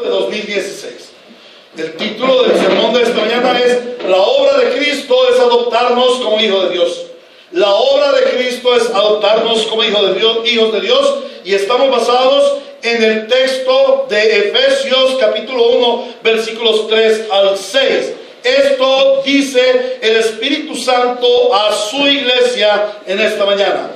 de 2016. El título del sermón de esta mañana es: la obra de Cristo es adoptarnos como hijos de Dios. La obra de Cristo es adoptarnos como hijos de Dios, y estamos basados en el texto de Efesios capítulo 1 versículos 3 al 6. Esto dice el Espíritu Santo a su iglesia en esta mañana.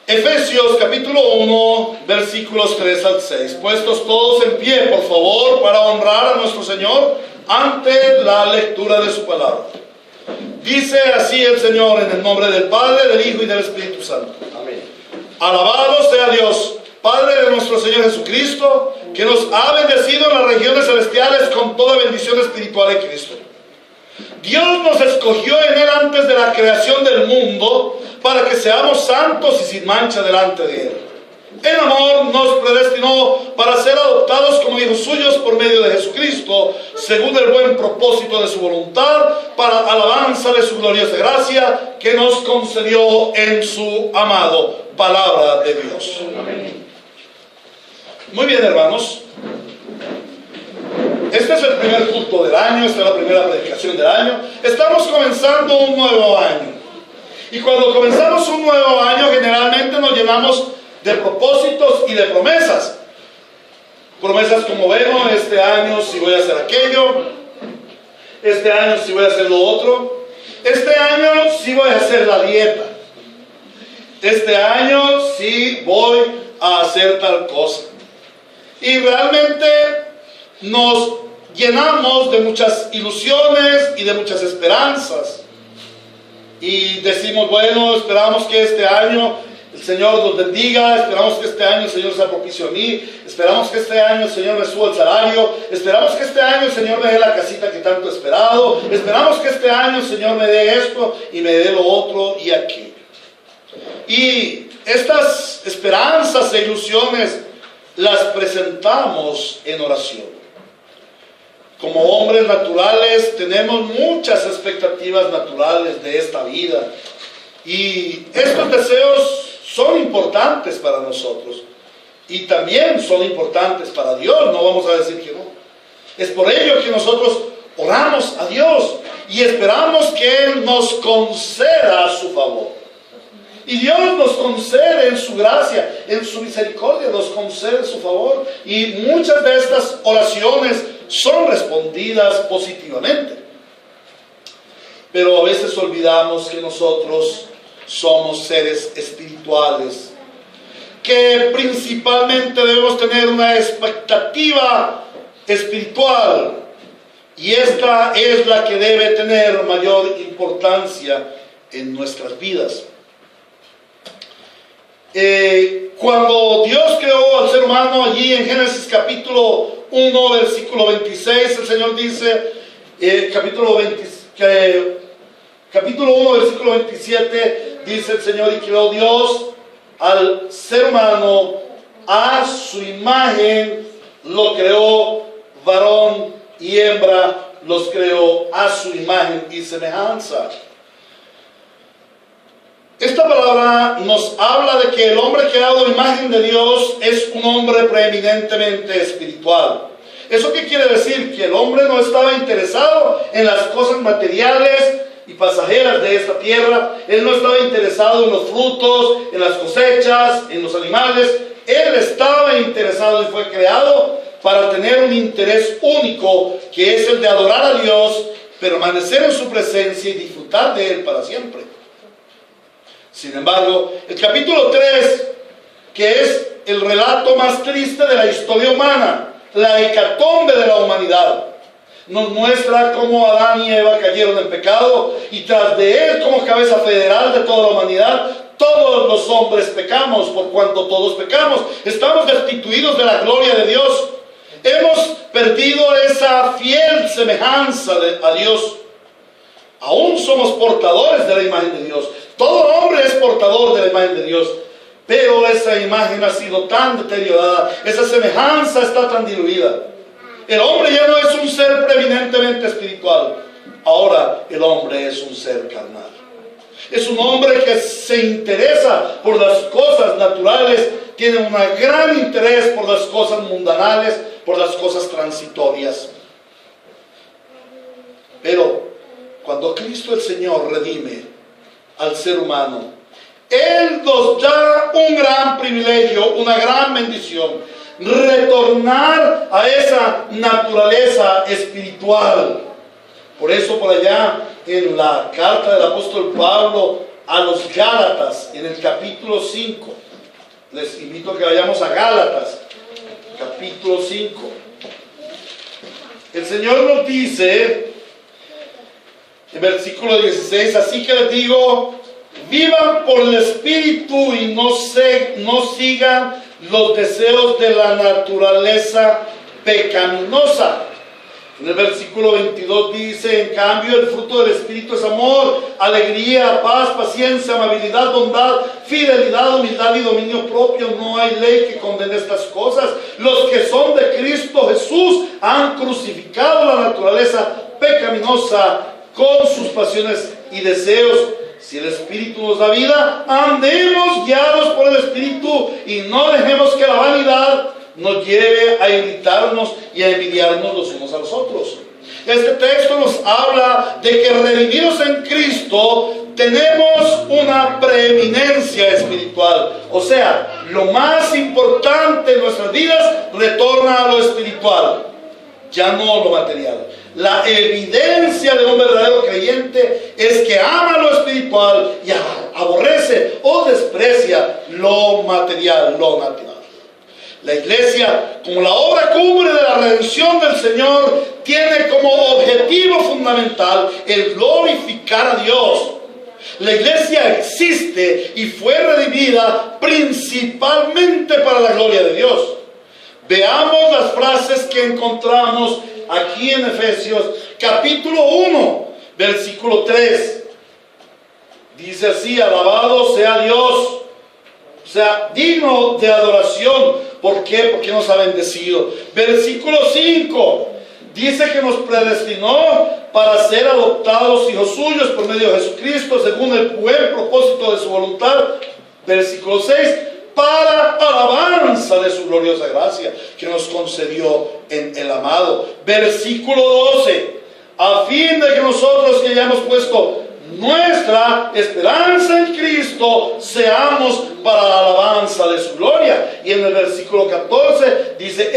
Efesios capítulo 1 versículos 3 al 6. Puestos todos en pie, por favor, para honrar a nuestro Señor ante la lectura de su palabra. Dice así el Señor, en el nombre del Padre, del Hijo y del Espíritu Santo. Amén. Alabado sea Dios, Padre de nuestro Señor Jesucristo, que nos ha bendecido en las regiones celestiales con toda bendición espiritual en Cristo. Dios nos escogió en Él antes de la creación del mundo para que seamos santos y sin mancha delante de Él. En amor nos predestinó para ser adoptados como hijos suyos por medio de Jesucristo, según el buen propósito de su voluntad, para alabanza de su gloriosa gracia que nos concedió en su amado. Palabra de Dios. Amén. Muy bien, hermanos. Este es el primer culto del año, esta es la primera predicación del año. Estamos comenzando un nuevo año. Y cuando comenzamos un nuevo año, generalmente nos llenamos de propósitos y de promesas. Promesas como, bueno, este año sí voy a hacer aquello, este año sí voy a hacer lo otro, este año sí voy a hacer la dieta, este año sí voy a hacer tal cosa. Y realmente nos llenamos de muchas ilusiones y de muchas esperanzas. Y decimos, bueno, esperamos que este año el Señor nos bendiga, esperamos que este año el Señor sea propicio a mí, esperamos que este año el Señor me suba el salario, esperamos que este año el Señor me dé la casita que tanto he esperado, esperamos que este año el Señor me dé esto y me dé lo otro y aquello. Y estas esperanzas e ilusiones las presentamos en oración. Como hombres naturales tenemos muchas expectativas naturales de esta vida, y estos deseos son importantes para nosotros y también son importantes para Dios, no vamos a decir que no. Es por ello que nosotros oramos a Dios y esperamos que Él nos conceda su favor. Y Dios nos concede en su gracia, en su misericordia, nos concede su favor, y muchas de estas oraciones son respondidas positivamente. Pero a veces olvidamos que nosotros somos seres espirituales, que principalmente debemos tener una expectativa espiritual, y esta es la que debe tener mayor importancia en nuestras vidas. Cuando Dios creó al ser humano, allí en Génesis capítulo 1 versículo 26, el Señor dice, capítulo 1 versículo 27, dice el Señor: y creó Dios al ser humano a su imagen, lo creó, varón y hembra los creó a su imagen y semejanza. Esta palabra nos habla de que el hombre creado a imagen de Dios es un hombre preeminentemente espiritual. ¿Eso qué quiere decir? Que el hombre no estaba interesado en las cosas materiales y pasajeras de esta tierra. Él no estaba interesado en los frutos, en las cosechas, en los animales. Él estaba interesado y fue creado para tener un interés único, que es el de adorar a Dios, permanecer en su presencia y disfrutar de Él para siempre. Sin embargo, el capítulo 3, que es el relato más triste de la historia humana, la hecatombe de la humanidad, nos muestra cómo Adán y Eva cayeron en pecado, y tras de él, como cabeza federal de toda la humanidad, todos los hombres pecamos. Por cuanto todos pecamos, estamos destituidos de la gloria de Dios. Hemos perdido esa fiel semejanza a Dios. Aún somos portadores de la imagen de Dios. Todo hombre es portador de la imagen de Dios, pero esa imagen ha sido tan deteriorada, esa semejanza está tan diluida. El hombre ya no es un ser preeminentemente espiritual, ahora el hombre es un ser carnal. Es un hombre que se interesa por las cosas naturales, tiene un gran interés por las cosas mundanales, por las cosas transitorias. Pero cuando Cristo el Señor redime al ser humano, Él nos da un gran privilegio, una gran bendición: retornar a esa naturaleza espiritual. Por eso por allá en la carta del apóstol Pablo a los Gálatas, en el capítulo 5, les invito a que vayamos a Gálatas, capítulo 5. El Señor nos dice en versículo 16: así que les digo, vivan por el Espíritu y no sigan los deseos de la naturaleza pecaminosa. En el versículo 22 dice: en cambio el fruto del Espíritu es amor, alegría, paz, paciencia, amabilidad, bondad, fidelidad, humildad y dominio propio. No hay ley que condene estas cosas. Los que son de Cristo Jesús han crucificado la naturaleza pecaminosa con sus pasiones y deseos. Si el Espíritu nos da vida, andemos guiados por el Espíritu y no dejemos que la vanidad nos lleve a irritarnos y a envidiarnos los unos a los otros. Este texto nos habla de que redimidos en Cristo tenemos una preeminencia espiritual. O sea, lo más importante en nuestras vidas retorna a lo espiritual, ya no lo material. La evidencia de un verdadero creyente es que ama lo espiritual y aborrece o desprecia lo material, lo natural. La iglesia, como la obra cumbre de la redención del Señor, tiene como objetivo fundamental el glorificar a Dios. La iglesia existe y fue redimida principalmente para la gloria de Dios. Veamos las frases que encontramos aquí en Efesios capítulo 1, versículo 3. Dice así: alabado sea Dios, o sea, digno de adoración. ¿Por qué? Porque nos ha bendecido. Versículo 5 dice que nos predestinó para ser adoptados hijos suyos por medio de Jesucristo, según el buen propósito de su voluntad. Versículo 6: para alabanza de su gloriosa gracia que nos concedió en el amado. Versículo 12: a fin de que nosotros, que ya hemos puesto nuestra esperanza en Cristo, seamos para la alabanza de su gloria. Y en el versículo 14 dice: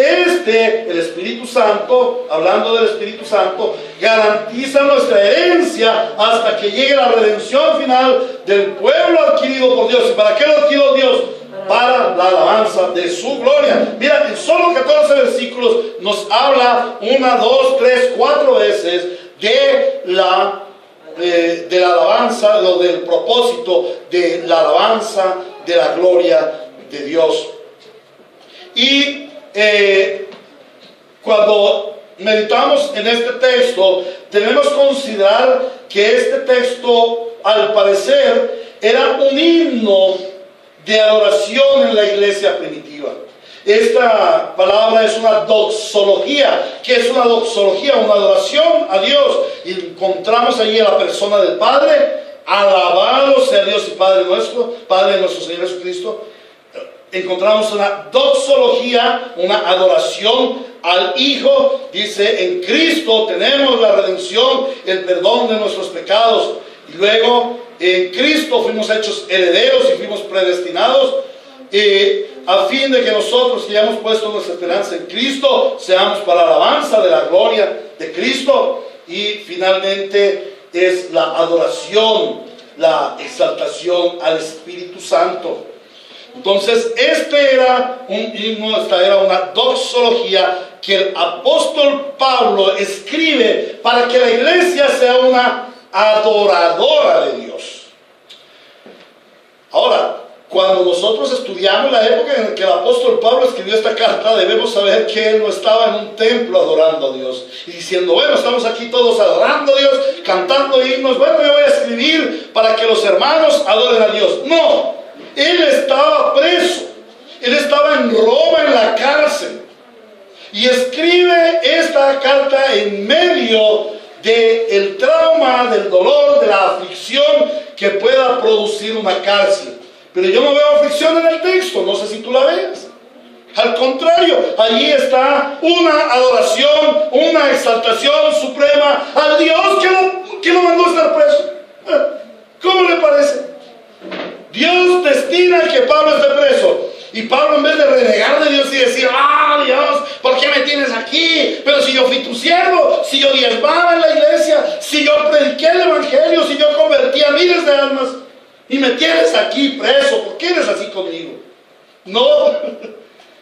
el Espíritu Santo, hablando del Espíritu Santo, garantiza nuestra herencia hasta que llegue la redención final del pueblo adquirido por Dios. ¿Y para qué lo adquirió Dios? Para la alabanza de su gloria. Mira, en solo 14 versículos nos habla 1, 2, 3, 4 veces de la alabanza, del propósito de la alabanza de la gloria de Dios. Y cuando meditamos en este texto, debemos considerar que este texto, al parecer, era un himno de adoración en la iglesia primitiva. Esta palabra es una doxología. ¿Qué es una doxología? Una adoración a Dios. Y encontramos allí a la persona del Padre. Alabado sea Dios y Padre nuestro Señor Jesucristo. Encontramos una doxología, una adoración al Hijo. Dice: en Cristo tenemos la redención, el perdón de nuestros pecados. Y luego en Cristo fuimos hechos herederos y fuimos predestinados, a fin de que nosotros, que ya hemos puesto nuestra esperanza en Cristo, seamos para la alabanza de la gloria de Cristo. Y finalmente es la adoración, la exaltación al Espíritu Santo. Entonces este era un himno, esta era una doxología que el apóstol Pablo escribe para que la iglesia sea una adoradora de Dios. Ahora, cuando nosotros estudiamos la época en que el apóstol Pablo escribió esta carta, debemos saber que él no estaba en un templo adorando a Dios y diciendo: bueno, estamos aquí todos adorando a Dios, cantando himnos, bueno, yo voy a escribir para que los hermanos adoren a Dios. No, él estaba preso, él estaba en Roma, en la cárcel, y escribe esta carta en medio del trauma, del dolor, de la aflicción que pueda producir una cárcel. Pero yo no veo aflicción en el texto, no sé si tú la veas. Al contrario, allí está una adoración, una exaltación suprema al Dios que lo mandó a estar preso. ¿Cómo le parece? Dios destina que Pablo esté preso. Y Pablo, en vez de renegar de Dios y decir: ¡ah, Dios, ¿por qué me tienes aquí? Pero si yo fui tu siervo, si yo diezmaba en la iglesia, si yo prediqué el evangelio, si yo convertí a miles de almas, y me tienes aquí preso, ¿por qué eres así conmigo? No.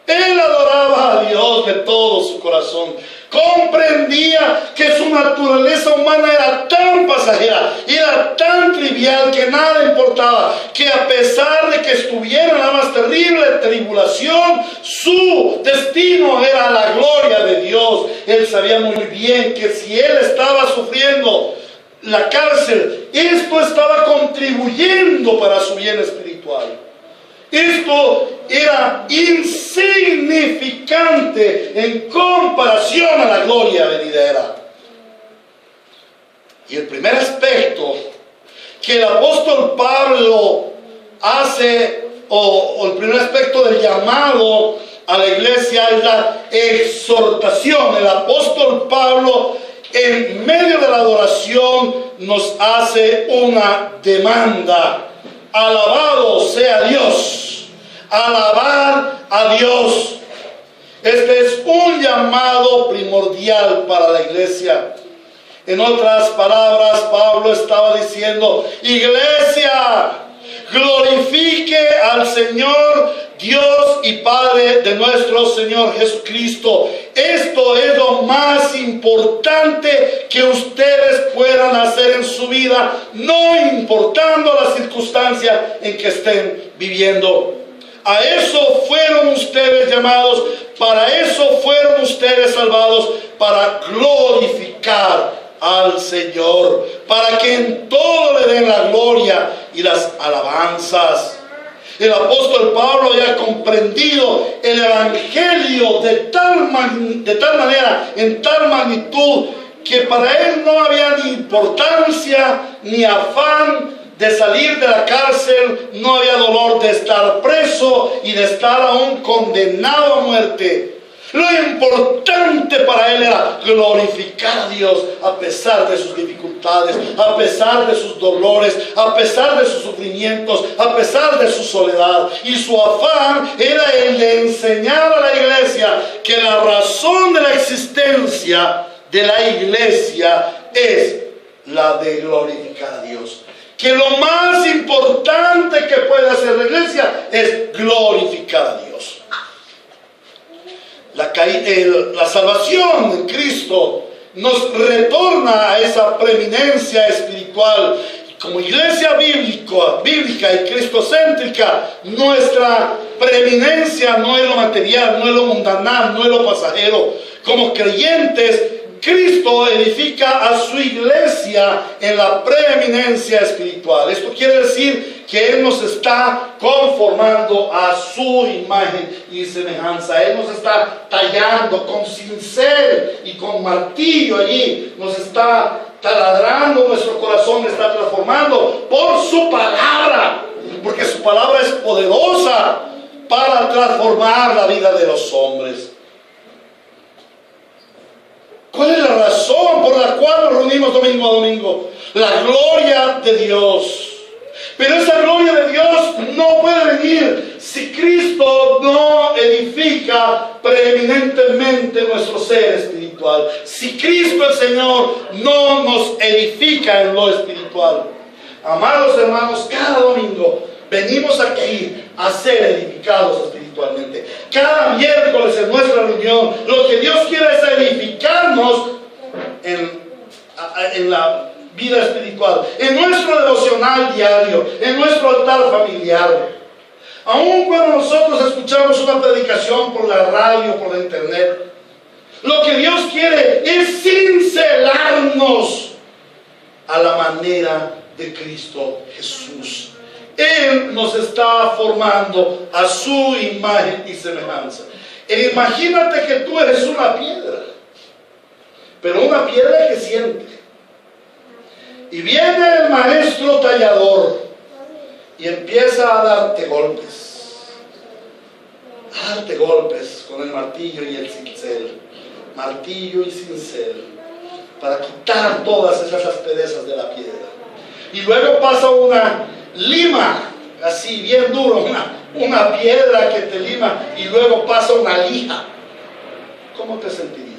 Él adoraba a Dios de todo su corazón. Comprendía que su naturaleza humana era tan pasajera, era tan trivial que nada importaba, que a pesar de que estuviera en la más terrible tribulación, su destino era la gloria de Dios. Él sabía muy bien que si él estaba sufriendo la cárcel, esto estaba contribuyendo para su bien espiritual. Esto era insignificante en comparación a la gloria venidera. Y el primer aspecto que el apóstol Pablo hace, o el primer aspecto del llamado a la iglesia, es la exhortación. El apóstol Pablo, en medio de la adoración, nos hace una demanda. Alabado sea Dios. Alabar a Dios. Este es un llamado primordial para la iglesia. En otras palabras, Pablo estaba diciendo: iglesia, glorifique al Señor Dios y Padre de nuestro Señor Jesucristo. Esto es lo más importante que ustedes puedan hacer en su vida, no importando la circunstancia en que estén viviendo. A eso fueron ustedes llamados, para eso fueron ustedes salvados, para glorificar al Señor, para que en todo le den la gloria y las alabanzas. El apóstol Pablo había comprendido el evangelio de tal manera, en tal magnitud, que para él no había ni importancia ni afán de salir de la cárcel, no había dolor de estar preso y de estar aún condenado a muerte. Lo importante para él era glorificar a Dios a pesar de sus dificultades, a pesar de sus dolores, a pesar de sus sufrimientos, a pesar de su soledad. Y su afán era el de enseñar a la iglesia que la razón de la existencia de la iglesia es la de glorificar a Dios. Que lo más importante que puede hacer la iglesia es glorificar a Dios. La salvación en Cristo nos retorna a esa preeminencia espiritual. Como iglesia bíblica y cristocéntrica, nuestra preeminencia no es lo material, no es lo mundanal, no es lo pasajero. Como creyentes, Cristo edifica a su iglesia en la preeminencia espiritual. Esto quiere decir que Él nos está conformando a su imagen y semejanza. Él nos está tallando con cincel y con martillo allí. Nos está taladrando nuestro corazón, está transformando por su palabra. Porque su palabra es poderosa para transformar la vida de los hombres. ¿Cuál es la razón por la cual nos reunimos domingo a domingo? La gloria de Dios. Pero esa gloria de Dios no puede venir si Cristo no edifica preeminentemente nuestro ser espiritual. Si Cristo el Señor no nos edifica en lo espiritual. Amados hermanos, cada domingo venimos aquí a ser edificados espiritualmente. Cada miércoles en nuestra reunión, lo que Dios quiere es edificarnos en la vida espiritual, en nuestro devocional diario, en nuestro altar familiar. Aun cuando nosotros escuchamos una predicación por la radio, por la internet, lo que Dios quiere es cincelarnos a la manera de Cristo Jesús. Él nos está formando a su imagen y semejanza. Imagínate que tú eres una piedra, pero una piedra que siente. Y viene el maestro tallador y empieza a darte golpes. A darte golpes con el martillo y el cincel. Martillo y cincel. Para quitar todas esas asperezas de la piedra. Y luego pasa una lima, así bien duro, una piedra que te lima. Y luego pasa una lija. ¿Cómo te sentirías?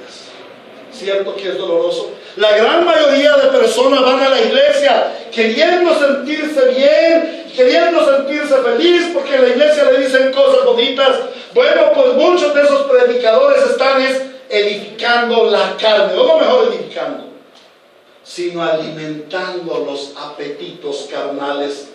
¿Cierto que es doloroso? La gran mayoría de personas van a la iglesia queriendo sentirse bien, queriendo sentirse feliz, porque en la iglesia le dicen cosas bonitas. Bueno, pues muchos de esos predicadores están edificando la carne, o no mejor edificando, sino alimentando los apetitos carnales.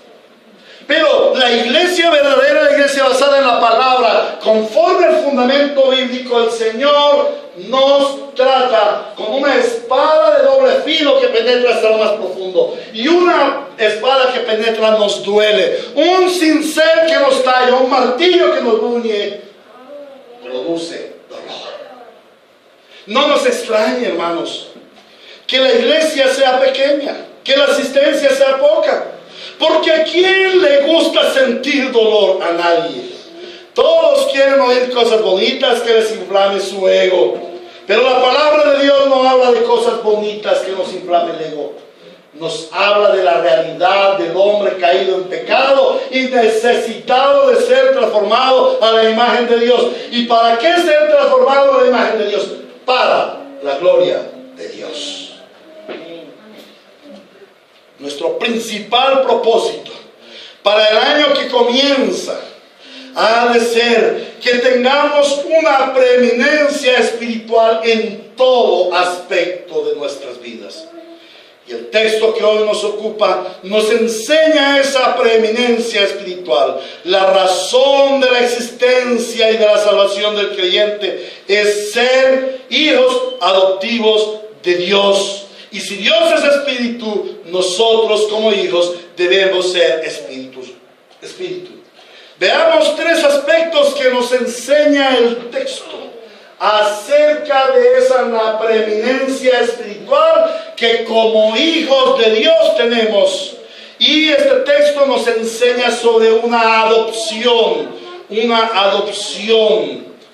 Pero la iglesia verdadera, la iglesia basada en la palabra, conforme al fundamento bíblico, el Señor nos trata con una espada de doble filo que penetra hasta lo más profundo. Y una espada que penetra nos duele. Un cincel que nos talla, un martillo que nos ruñe, produce dolor. No nos extrañe, hermanos, que la iglesia sea pequeña, que la asistencia sea poca. Porque ¿a quién le gusta sentir dolor? A nadie. Todos quieren oír cosas bonitas que les inflame su ego. Pero la palabra de Dios no habla de cosas bonitas que nos inflame el ego. Nos habla de la realidad del hombre caído en pecado y necesitado de ser transformado a la imagen de Dios. ¿Y para qué ser transformado a la imagen de Dios? Para la gloria de Dios. Nuestro principal propósito para el año que comienza ha de ser que tengamos una preeminencia espiritual en todo aspecto de nuestras vidas. Y el texto que hoy nos ocupa nos enseña esa preeminencia espiritual. La razón de la existencia y de la salvación del creyente es ser hijos adoptivos de Dios. Y si Dios es espíritu, nosotros como hijos debemos ser espíritu. Veamos tres aspectos que nos enseña el texto acerca de esa preeminencia espiritual que como hijos de Dios tenemos. Y este texto nos enseña sobre una adopción.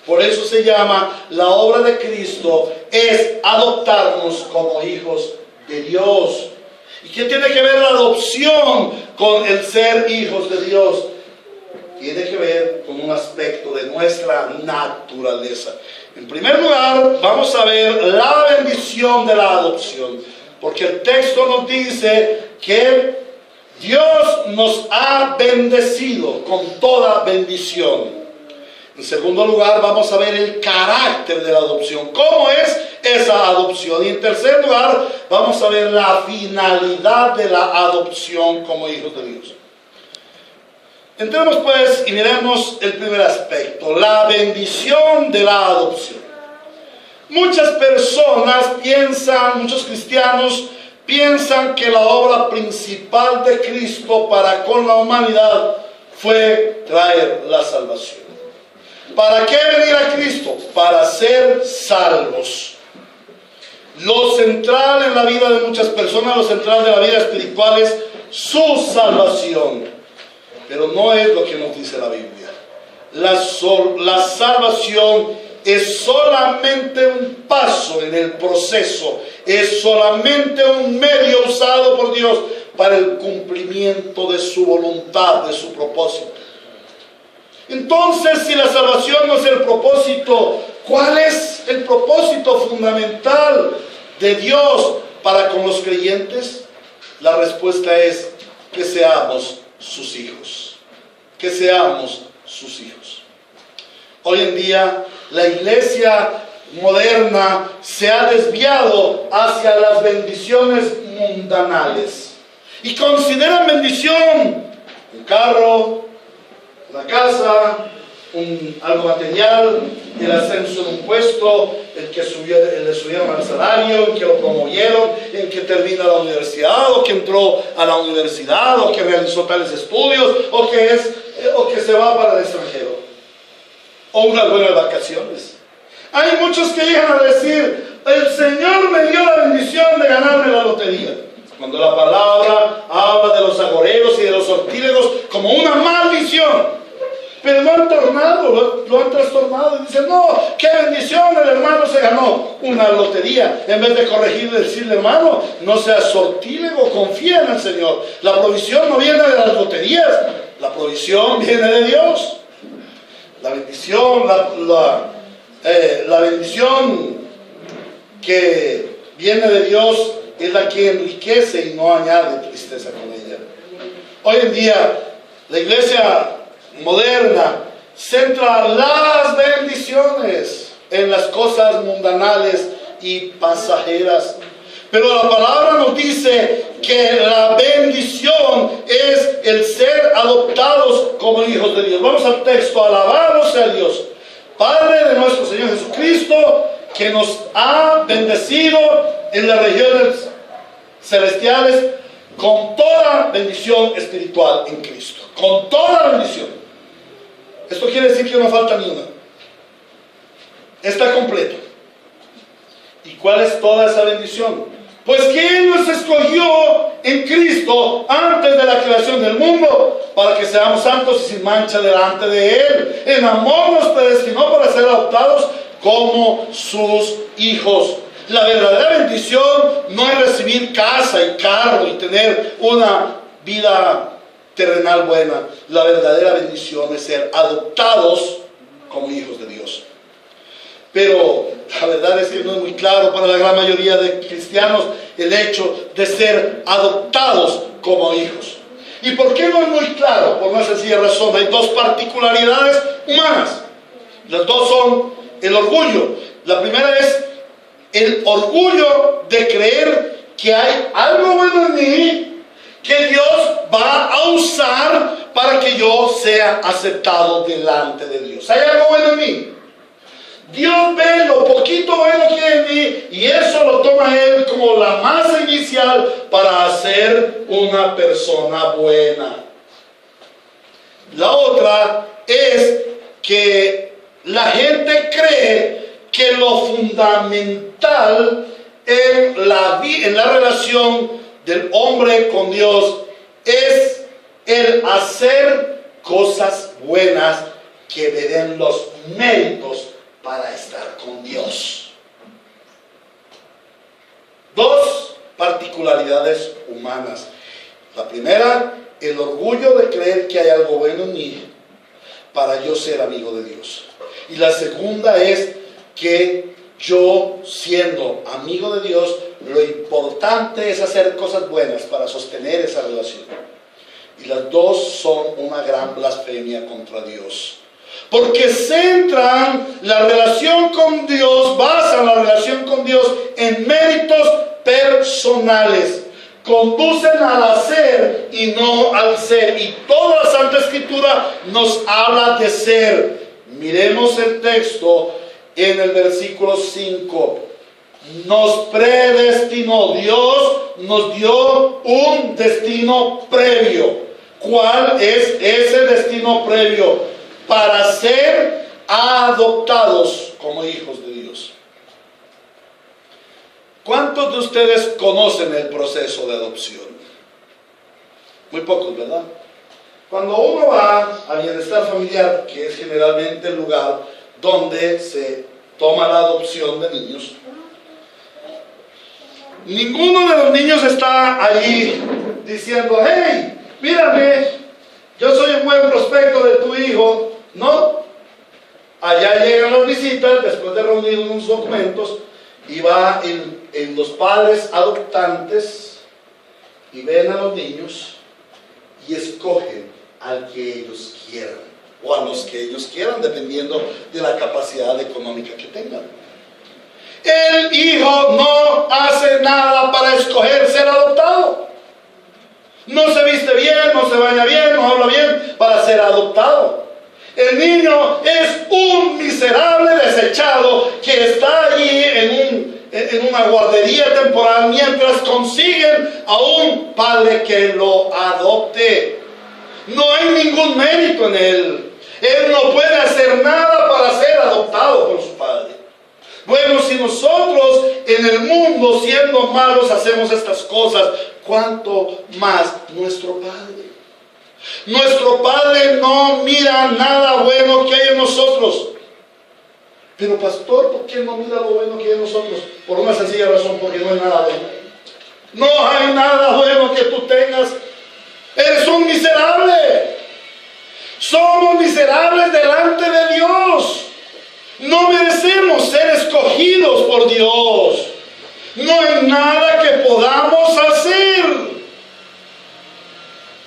Por eso se llama la obra de Cristo, es adoptarnos como hijos de Dios. ¿Y qué tiene que ver la adopción con el ser hijos de Dios? Tiene que ver con un aspecto de nuestra naturaleza. En primer lugar, vamos a ver la bendición de la adopción, porque el texto nos dice que Dios nos ha bendecido con toda bendición. En segundo lugar, vamos a ver el carácter de la adopción. ¿Cómo es esa adopción? Y en tercer lugar, vamos a ver la finalidad de la adopción como hijos de Dios. Entremos pues y miremos el primer aspecto, la bendición de la adopción. Muchas personas piensan, muchos cristianos piensan que la obra principal de Cristo para con la humanidad fue traer la salvación. ¿Para qué venir a Cristo? Para ser salvos. Lo central en la vida de muchas personas, lo central de la vida espiritual es su salvación. Pero no es lo que nos dice la Biblia. La salvación es solamente un paso en el proceso. Es solamente un medio usado por Dios para el cumplimiento de su voluntad, de su propósito. Entonces, si la salvación no es el propósito, ¿cuál es el propósito fundamental de Dios para con los creyentes? La respuesta es que seamos sus hijos. Que seamos sus hijos. Hoy en día, la iglesia moderna se ha desviado hacia las bendiciones mundanales. Y consideran bendición un carro, una casa, algo material, el ascenso de un puesto, el que le subieron al salario, el que lo promovieron, el que termina la universidad, o que entró a la universidad, o que realizó tales estudios, o que se va para el extranjero, o unas buenas vacaciones. Hay muchos que llegan a decir: el Señor me dio la bendición de ganarme la lotería. Cuando la palabra habla de los agoreros y de los sortílegos como una maldición. Pero lo han tornado, lo han trastornado y dicen, no, qué bendición, el hermano se ganó una lotería. En vez de corregirle y decirle, hermano, no seas sortílego, confía en el Señor. La provisión no viene de las loterías, la provisión viene de Dios. La bendición, la bendición que viene de Dios es la que enriquece y no añade tristeza con ella. Hoy en día, la iglesia moderna centra las bendiciones en las cosas mundanales y pasajeras. Pero la palabra nos dice que la bendición es el ser adoptados como hijos de Dios. Vamos al texto. Alabado sea Dios, Padre de nuestro Señor Jesucristo, que nos ha bendecido en las regiones celestiales con toda bendición espiritual en Cristo. Con toda bendición. Esto quiere decir que no falta ni una. Está completo. ¿Y cuál es toda esa bendición? Pues que Él nos escogió en Cristo antes de la creación del mundo para que seamos santos y sin mancha delante de Él. En amor nos predestinó para ser adoptados como sus hijos. La verdadera bendición no es recibir casa y carro y tener una vida terrenal buena. La verdadera bendición es ser adoptados como hijos de Dios. Pero la verdad es que no es muy claro para la gran mayoría de cristianos el hecho de ser adoptados como hijos. ¿Y por qué no es muy claro? Por una sencilla razón. Hay dos particularidades humanas. Las dos son el orgullo. La primera es el orgullo de creer que hay algo bueno en mí que Dios va a usar para que yo sea aceptado delante de Dios. Hay algo bueno en mí. Dios ve lo poquito bueno que hay en mí y eso lo toma Él como la masa inicial para hacer una persona buena. La otra es que la gente cree que lo fundamental en la relación del hombre con Dios es el hacer cosas buenas que le den los méritos para estar con Dios. Dos particularidades humanas. La primera, el orgullo de creer que hay algo bueno en mí para yo ser amigo de Dios. Y la segunda es que yo, siendo amigo de Dios, lo importante es hacer cosas buenas para sostener esa relación. Y las dos son una gran blasfemia contra Dios. Porque centran la relación con Dios, basan la relación con Dios en méritos personales. Conducen al hacer y no al ser. Y toda la Santa Escritura nos habla de ser. Miremos el texto en el versículo 5. Nos predestinó. Dios nos dio un destino previo. ¿Cuál es ese destino previo? Para ser adoptados como hijos de Dios. ¿Cuántos de ustedes conocen el proceso de adopción? Muy pocos, ¿verdad? Cuando uno va a bienestar familiar, que es generalmente el lugar donde se toma la adopción de niños, ninguno de los niños está allí diciendo, hey, mírame, yo soy un buen prospecto de tu hijo. No, allá llegan las visitas después de reunir unos documentos y va en los padres adoptantes y ven a los niños y escogen al que ellos quieran o a los que ellos quieran dependiendo de la capacidad económica que tengan. El hijo no hace nada para escoger ser adoptado. No se viste bien, no se baña bien, no habla bien para ser adoptado. El niño es un miserable desechado que está allí en una guardería temporal mientras consiguen a un padre que lo adopte. No hay ningún mérito en él. Él no puede hacer nada para ser adoptado por su padre. Bueno, si nosotros en el mundo siendo malos hacemos estas cosas, cuánto más nuestro Padre. Nuestro Padre no mira nada bueno que hay en nosotros. Pero pastor, ¿por qué no mira lo bueno que hay en nosotros? Por una sencilla razón, porque no hay nada bueno. No hay nada bueno que tú tengas. Eres un miserable. Somos miserables delante de Dios. No merecemos ser escogidos por Dios. No hay nada que podamos hacer.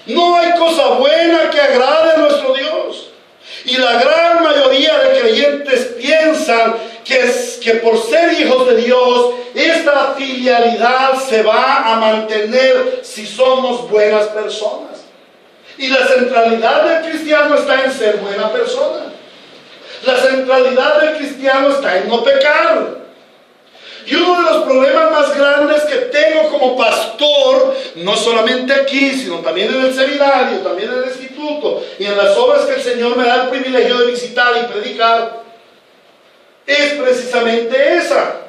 No hay cosa buena que agrade a nuestro Dios. Y la gran mayoría de creyentes piensan que por ser hijos de Dios, esta filialidad se va a mantener si somos buenas personas. Y la centralidad del cristiano está en ser buena persona. La centralidad del cristiano está en no pecar. Y uno de los problemas más grandes que tengo como pastor, no solamente aquí, sino también en el seminario, también en el instituto y en las obras que el Señor me da el privilegio de visitar y predicar, es precisamente esa.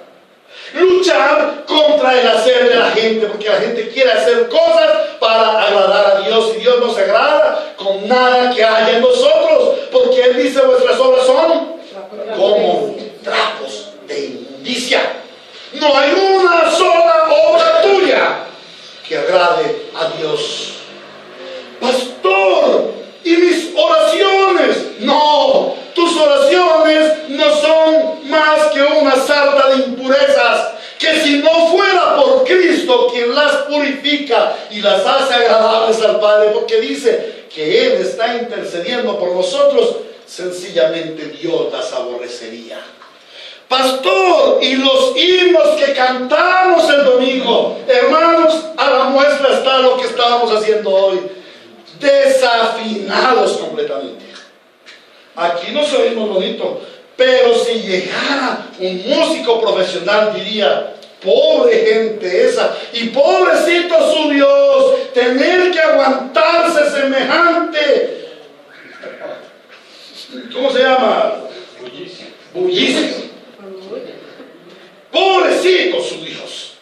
Luchar contra el hacer de la gente, porque la gente quiere hacer cosas para agradar a Dios, y Dios no se agrada con nada que haya en nosotros, porque Él dice: vuestras obras son como trapos de inmundicia. No hay una sola obra tuya que agrade a Dios. Pastor, ¿y mis oraciones? No, tus oraciones no son más que una sarta de impurezas, que si no fuera por Cristo quien las purifica y las hace agradables al Padre, porque dice que Él está intercediendo por nosotros, sencillamente Dios las aborrecería. Pastor, y los himnos que cantamos el domingo, hermanos, a la muestra está lo que estábamos haciendo hoy, desafinados completamente. Aquí no se oímos bonito, pero si llegara un músico profesional diría: pobre gente esa, y pobrecito su Dios, tener que aguantarse semejante, ¿cómo se llama? Bullicio. Pobrecito su Dios.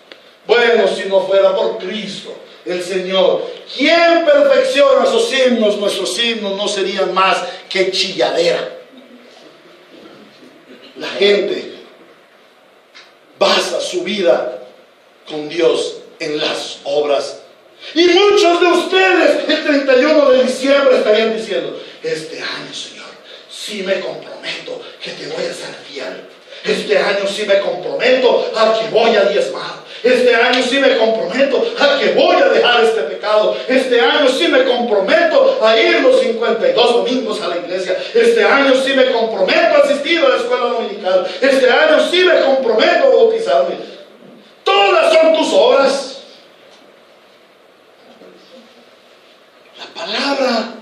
Bueno, si no fuera por Cristo, el Señor, quien perfecciona esos himnos, nuestros himnos no serían más que chilladera. La gente basa su vida con Dios en las obras. Y muchos de ustedes el 31 de diciembre estarían diciendo: este año, Señor, sí me comprometo que te voy a ser fiel. Este año sí me comprometo a que voy a diezmar. Este año sí me comprometo a que voy a dejar este pecado. Este año sí me comprometo a ir los 52 domingos a la iglesia. Este año sí me comprometo a asistir a la escuela dominical. Este año sí me comprometo a bautizarme. Todas son tus obras. La palabra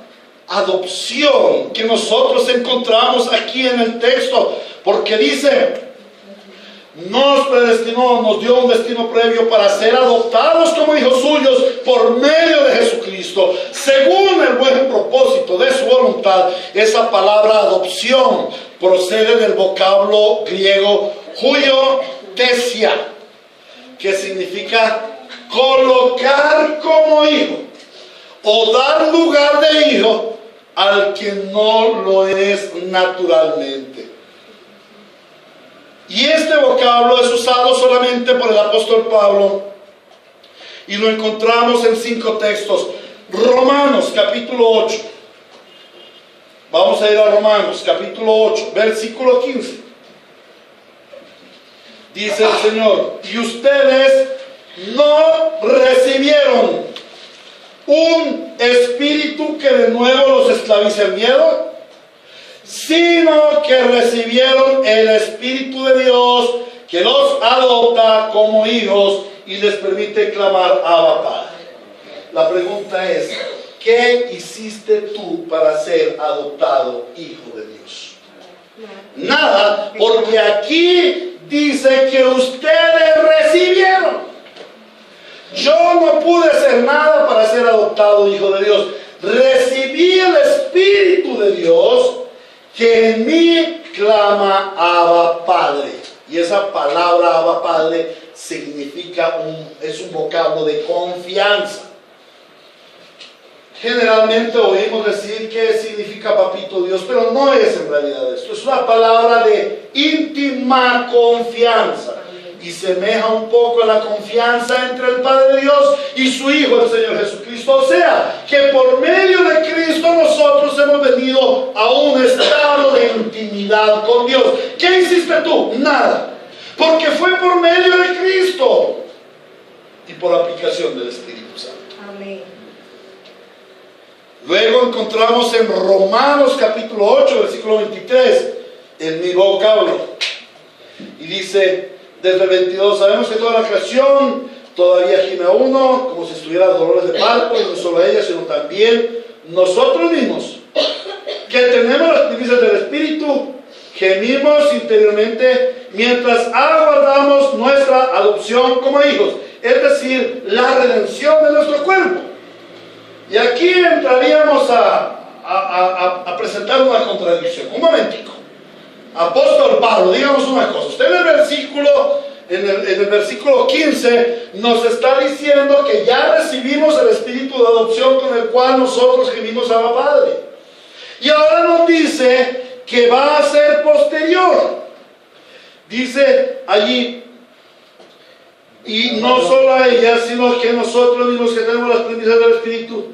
adopción que nosotros encontramos aquí en el texto, porque dice: nos predestinó, nos dio un destino previo para ser adoptados como hijos suyos por medio de Jesucristo, según el buen propósito de su voluntad. Esa palabra adopción procede del vocablo griego huiothesia, que significa colocar como hijo o dar lugar de hijo al que no lo es naturalmente. Y este vocablo es usado solamente por el apóstol Pablo, y lo encontramos en 5 textos. Romanos capítulo 8. Vamos a ir a Romanos capítulo 8, versículo 15. Dice el Señor: y ustedes no recibieron un espíritu que de nuevo los esclavice el miedo, sino que recibieron el Espíritu de Dios, que los adopta como hijos y les permite clamar: Abba, Padre. La pregunta es: ¿qué hiciste tú para ser adoptado hijo de Dios? Nada, porque aquí dice que ustedes recibieron. Yo no pude hacer nada para ser adoptado hijo de Dios. Recibí el Espíritu de Dios, que en mí clama: Abba, Padre. Y esa palabra Abba Padre significa es un vocablo de confianza. Generalmente oímos decir que significa papito Dios, pero no es en realidad esto. Es una palabra de íntima confianza y semeja un poco a la confianza entre el Padre Dios y su Hijo, el Señor Jesucristo. O sea, que por medio de Cristo nosotros hemos venido a un estado de intimidad con Dios. ¿Qué hiciste tú? Nada. Porque fue por medio de Cristo y por aplicación del Espíritu Santo. Amén. Luego encontramos en Romanos capítulo 8, versículo 23, el mismo vocablo. Y dice, desde el 22, sabemos que toda la creación todavía gime a uno, como si estuviera dolores de parto, y no solo ella, sino también nosotros mismos, que tenemos las primicias del Espíritu, gemimos interiormente mientras aguardamos nuestra adopción como hijos, es decir, la redención de nuestro cuerpo. Y aquí entraríamos a presentar una contradicción. Un momentico. Apóstol Pablo, díganos una cosa. Usted en el versículo 15 nos está diciendo que ya recibimos el espíritu de adopción con el cual nosotros gemimos a Padre. Y ahora nos dice que va a ser posterior. Dice allí, y no solo a ella, sino que nosotros mismos que tenemos las primicias del Espíritu,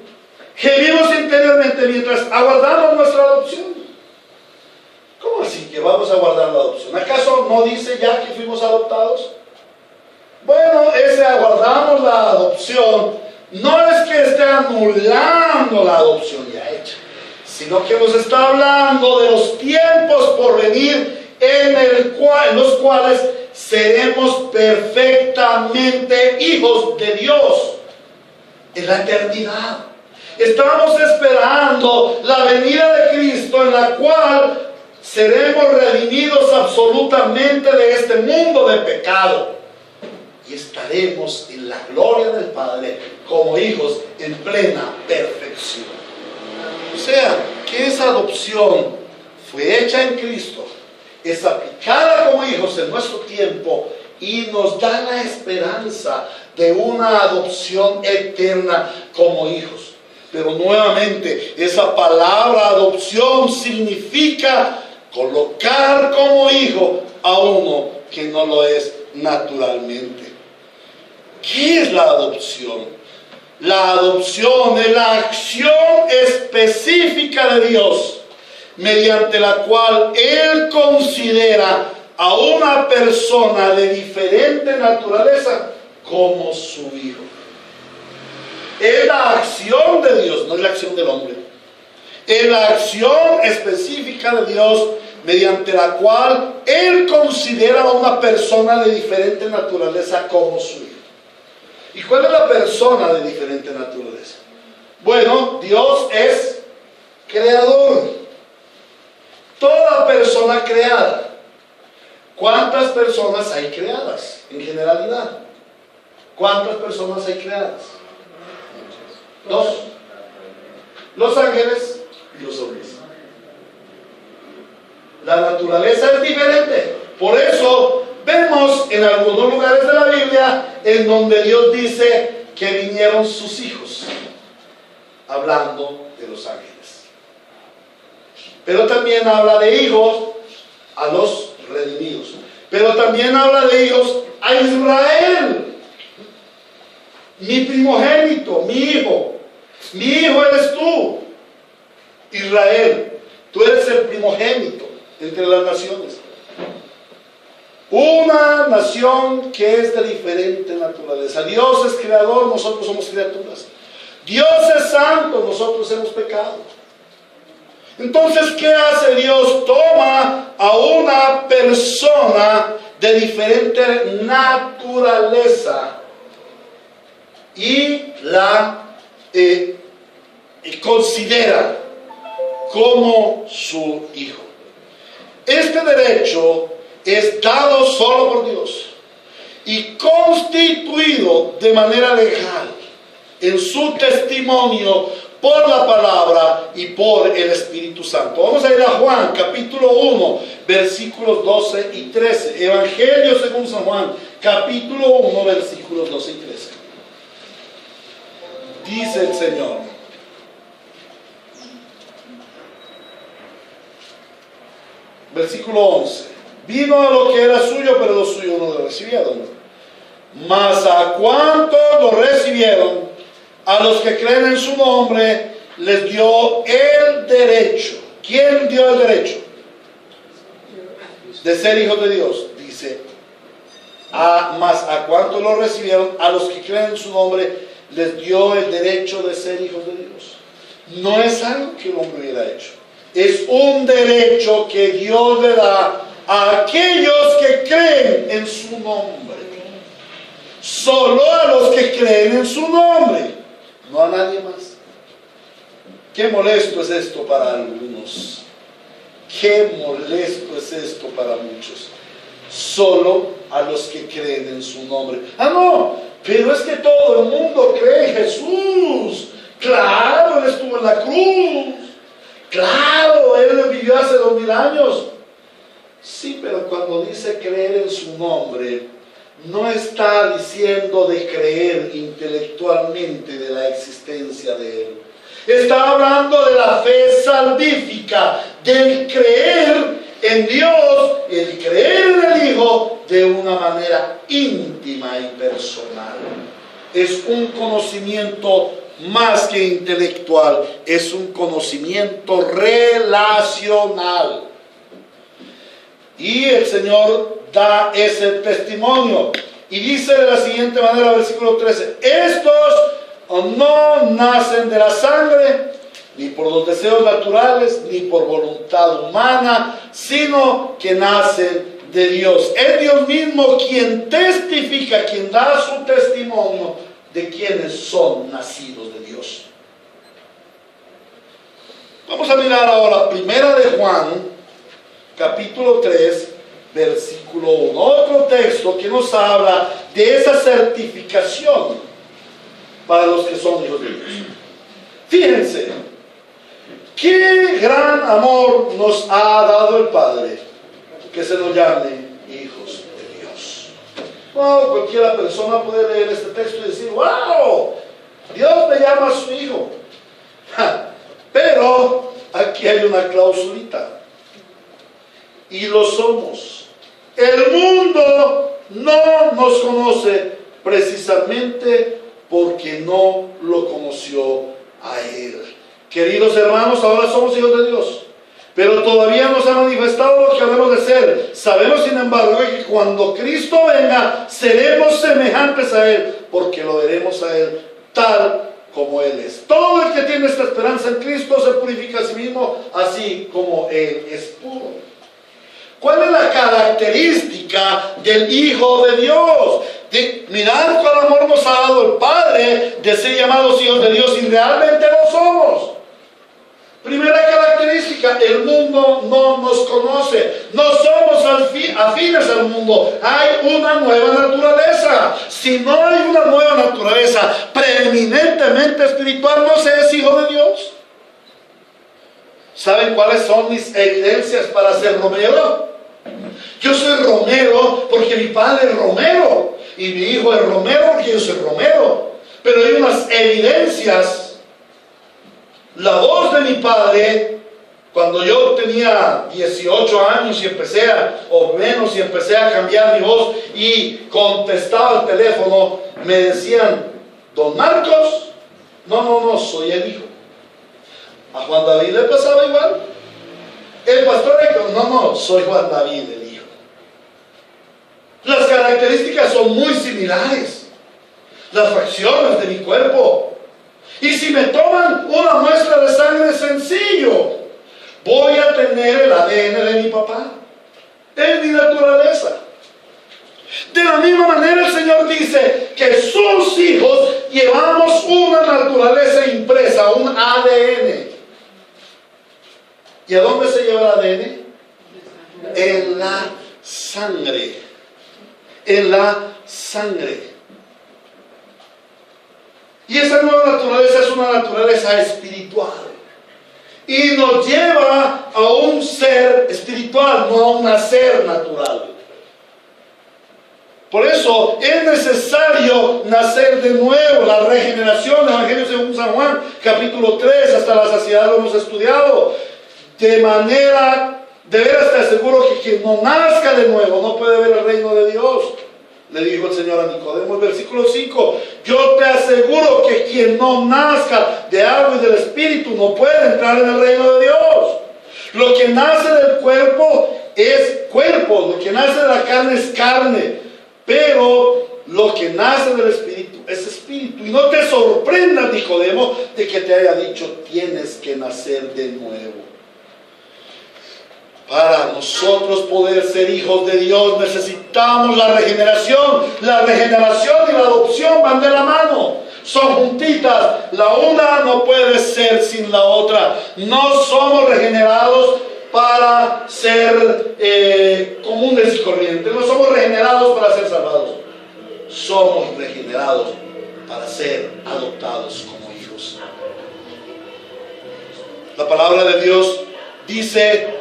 gemimos interiormente mientras aguardamos nuestra adopción. ¿Cómo así que vamos a aguardar la adopción? ¿Acaso no dice ya que fuimos adoptados? Bueno, ese aguardamos la adopción no es que esté anulando la adopción ya hecha, sino que nos está hablando de los tiempos por venir en los cuales seremos perfectamente hijos de Dios en la eternidad. Estamos esperando la venida de Cristo, en la cual seremos redimidos absolutamente de este mundo de pecado y estaremos en la gloria del Padre como hijos en plena perfección. O sea, que esa adopción fue hecha en Cristo, es aplicada como hijos en nuestro tiempo y nos da la esperanza de una adopción eterna como hijos. Pero nuevamente, esa palabra adopción significa colocar como hijo a uno que no lo es naturalmente. ¿Qué es la adopción? La adopción es la acción específica de Dios, mediante la cual Él considera a una persona de diferente naturaleza como su hijo. Es la acción de Dios, no es la acción del hombre. Es la acción específica de Dios mediante la cual Él considera a una persona de diferente naturaleza como su hijo. ¿Y cuál es la persona de diferente naturaleza? Bueno, Dios es creador. Toda persona creada. ¿Cuántas personas hay creadas en generalidad? ¿Cuántas personas hay creadas? Dos. Los ángeles y los hombres. La naturaleza es diferente. Por eso vemos en algunos lugares de la Biblia en donde Dios dice que vinieron sus hijos, hablando de los ángeles. Pero también habla de hijos a los redimidos. Pero también habla de hijos a Israel. Mi primogénito, mi hijo. Mi hijo eres tú, Israel. Tú eres el primogénito entre las naciones. Una nación que es de diferente naturaleza. Dios es creador, nosotros somos criaturas. Dios es santo, nosotros hemos pecado. Entonces, ¿qué hace Dios? Toma a una persona de diferente naturaleza y la considera como su hijo. Este derecho es dado solo por Dios y constituido de manera legal en su testimonio por la palabra y por el Espíritu Santo. Vamos a ir a Juan, capítulo 1, versículos 12 y 13. Evangelio según San Juan, capítulo 1, versículos 12 y 13. Dice el Señor: versículo 11: vino a lo que era suyo, pero los suyos no lo recibieron. Mas a cuantos lo recibieron, a los que creen en su nombre, les dio el derecho. ¿Quién dio el derecho? De ser hijos de Dios. Dice, mas a cuantos lo recibieron, a los que creen en su nombre, les dio el derecho de ser hijos de Dios. No es algo que el hombre hubiera hecho. Es un derecho que Dios le da a aquellos que creen en su nombre. Solo a los que creen en su nombre, no a nadie más. Qué molesto es esto para algunos. Qué molesto es esto para muchos. Solo a los que creen en su nombre. Ah, no, pero es que todo el mundo cree en Jesús. Claro, Él estuvo en la cruz. Claro, Él vivió hace 2000 años. Sí, pero cuando dice creer en su nombre, no está diciendo de creer intelectualmente de la existencia de Él. Está hablando de la fe salvífica, del creer en Dios, el creer en el Hijo de una manera íntima y personal. Es un conocimiento más que intelectual, es un conocimiento relacional. Y el Señor da ese testimonio y dice de la siguiente manera, versículo 13: estos no nacen de la sangre, ni por los deseos naturales, ni por voluntad humana, sino que nacen de Dios. Es Dios mismo quien testifica, quien da su testimonio de quienes son nacidos de Dios. Vamos a mirar ahora primera de Juan, capítulo 3, versículo 1. Otro texto que nos habla de esa certificación para los que son hijos de Dios. Fíjense, qué gran amor nos ha dado el Padre, que se nos llame hijos de Dios. Wow, cualquiera persona puede leer este texto y decir, wow, Dios me llama a su hijo. Pero aquí hay una clausulita. Y lo somos. El mundo no nos conoce precisamente porque no lo conoció a Él. Queridos hermanos, ahora somos hijos de Dios, pero todavía no se ha manifestado lo que habremos de ser. Sabemos, sin embargo, que cuando Cristo venga, seremos semejantes a Él, porque lo veremos a Él tal como Él es. Todo el que tiene esta esperanza en Cristo se purifica a sí mismo, así como Él es puro. ¿Cuál es la característica del Hijo de Dios? Mirad cuál amor nos ha dado el Padre de ser llamados hijos de Dios, y realmente lo somos. Primera característica: el mundo no nos conoce. No somos afines al mundo. Hay una nueva naturaleza. Si no hay una nueva naturaleza preeminentemente espiritual, no se es hijo de Dios. ¿Saben cuáles son mis evidencias para ser Romero? Yo soy Romero porque mi padre es Romero, y mi hijo es Romero porque yo soy Romero. Pero hay unas evidencias. La voz de mi padre, cuando yo tenía 18 años y empecé a cambiar mi voz y contestaba el teléfono, me decían, don Marcos. No, soy el hijo. A Juan David le pasaba igual. El pastor Héctor, no, soy Juan David, el hijo. Las características son muy similares. Las facciones de mi cuerpo. Y si me toman una muestra de sangre, sencillo, voy a tener el ADN de mi papá. Es mi naturaleza. De la misma manera el Señor dice que sus hijos llevamos una naturaleza impresa, un ADN. ¿Y a dónde se lleva el ADN? En la sangre. En la sangre. Y esa nueva naturaleza es una naturaleza espiritual. Y nos lleva a un ser espiritual, no a un nacer natural. Por eso es necesario nacer de nuevo. La regeneración, Evangelio según San Juan, capítulo 3, hasta la saciedad lo hemos estudiado. De veras te aseguro que quien no nazca de nuevo no puede ver el reino de Dios. Le dijo el Señor a Nicodemo, versículo 5, yo te aseguro que quien no nazca de agua y del Espíritu no puede entrar en el reino de Dios. Lo que nace del cuerpo es cuerpo, lo que nace de la carne es carne, pero lo que nace del Espíritu es Espíritu. Y no te sorprendas, Nicodemo, de que te haya dicho, tienes que nacer de nuevo. Para nosotros poder ser hijos de Dios necesitamos la regeneración. La regeneración y la adopción van de la mano. Son juntitas. La una no puede ser sin la otra. No somos regenerados para ser comunes y corrientes. No somos regenerados para ser salvados. Somos regenerados para ser adoptados como hijos. La palabra de Dios dice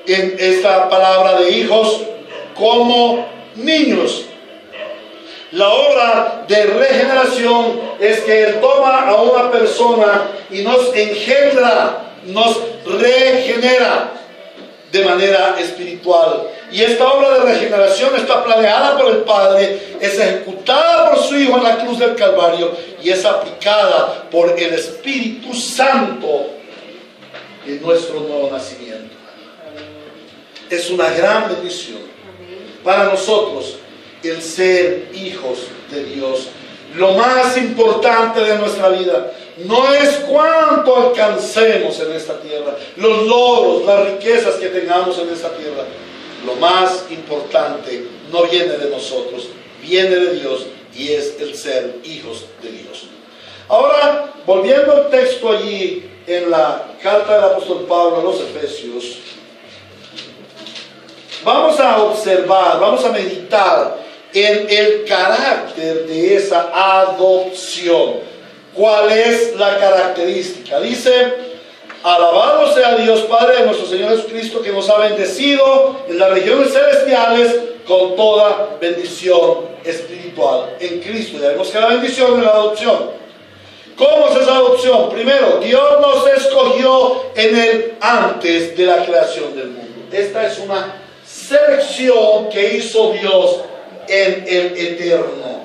en esta palabra de hijos como niños. La obra de regeneración es que Él toma a una persona y nos engendra, nos regenera de manera espiritual. Y esta obra de regeneración está planeada por el Padre, es ejecutada por su Hijo en la cruz del Calvario y es aplicada por el Espíritu Santo en nuestro nuevo nacimiento. Es una gran bendición para nosotros el ser hijos de Dios. Lo más importante de nuestra vida no es cuánto alcancemos en esta tierra, los logros, las riquezas que tengamos en esta tierra. Lo más importante no viene de nosotros, viene de Dios, y es el ser hijos de Dios. Ahora, volviendo al texto allí en la carta del apóstol Pablo a los Efesios, vamos a observar, vamos a meditar en el carácter de esa adopción. ¿Cuál es la característica? Dice, alabado sea Dios Padre de nuestro Señor Jesucristo, que nos ha bendecido en las regiones celestiales con toda bendición espiritual en Cristo. Ya vemos que la bendición es la adopción. ¿Cómo es esa adopción? Primero, Dios nos escogió en Él antes de la creación del mundo. Esta es una selección que hizo Dios en el eterno.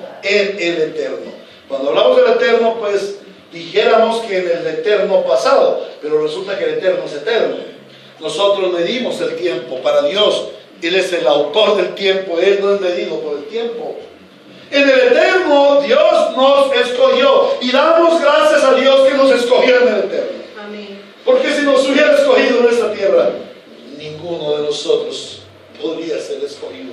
Cuando hablamos del eterno, pues dijéramos que en el eterno pasado, pero resulta que el eterno es eterno. Nosotros medimos el tiempo. Para Dios, Él es el autor del tiempo, Él no es medido por el tiempo. En el eterno, Dios nos escogió y damos gracias a Dios que nos escogió en el eterno. Amén. Porque si nos hubiera escogido en esta tierra, ninguno de nosotros podría ser escogido.